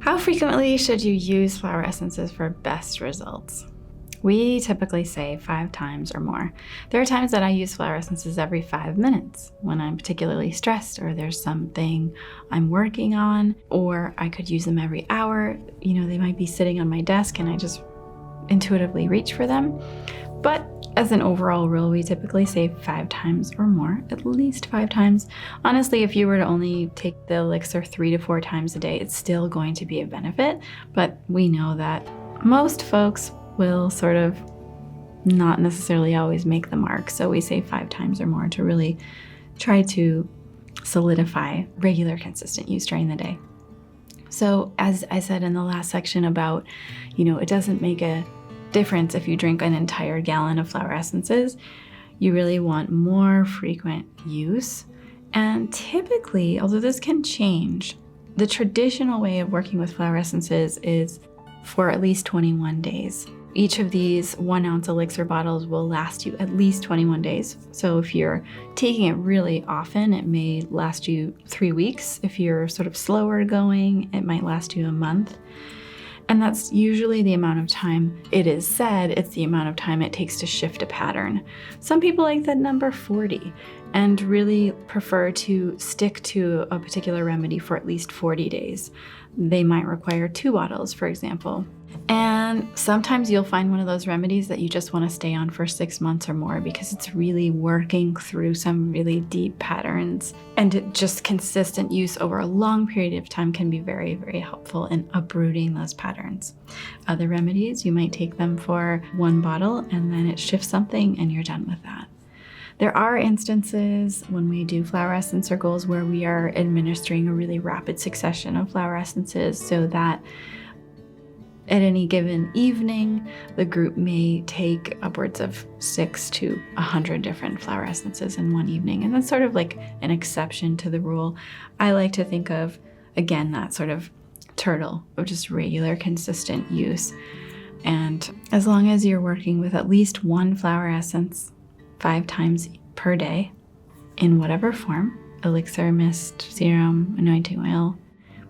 How frequently should you use flower essences for best results? We typically say 5 times or more. There are times that I use flower essences every 5 minutes when I'm particularly stressed or there's something I'm working on, or I could use them every hour. They might be sitting on my desk and I just intuitively reach for them. But as an overall rule, we typically say 5 times or more, at least 5 times. Honestly, if you were to only take the elixir 3 to 4 times a day, it's still going to be a benefit. But we know that most folks will sort of not necessarily always make the mark. So we say 5 times or more to really try to solidify regular, consistent use during the day. So as I said in the last section about, it doesn't make a difference if you drink an entire gallon of flower essences. You really want more frequent use. And typically, although this can change, the traditional way of working with flower essences is for at least 21 days. Each of these 1 ounce elixir bottles will last you at least 21 days. So if you're taking it really often, it may last you 3 weeks. If you're sort of slower going, it might last you a month. And that's usually the amount of time, it is said, it's the amount of time it takes to shift a pattern. Some people like that number 40 and really prefer to stick to a particular remedy for at least 40 days. They might require 2 bottles, for example. And sometimes you'll find one of those remedies that you just want to stay on for 6 months or more because it's really working through some really deep patterns. And just consistent use over a long period of time can be very, very helpful in uprooting those patterns. Other remedies, you might take them for 1 bottle and then it shifts something and you're done with that. There are instances when we do flower essence circles where we are administering a really rapid succession of flower essences so that at any given evening, the group may take upwards of 6 to 100 different flower essences in one evening. And that's sort of like an exception to the rule. I like to think of, again, that sort of turtle of just regular, consistent use. And as long as you're working with at least 1 flower essence 5 times per day in whatever form, elixir, mist, serum, anointing oil,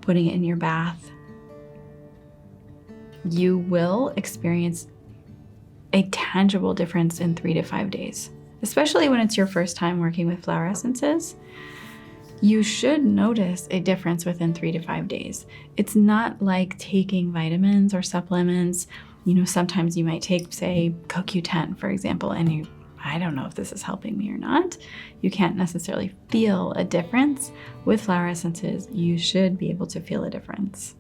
putting it in your bath, you will experience a tangible difference in 3 to 5 days. Especially when it's your first time working with flower essences, you should notice a difference within 3 to 5 days. It's not like taking vitamins or supplements. Sometimes you might take, say, CoQ10, for example, and I don't know if this is helping me or not. You can't necessarily feel a difference. With flower essences, you should be able to feel a difference.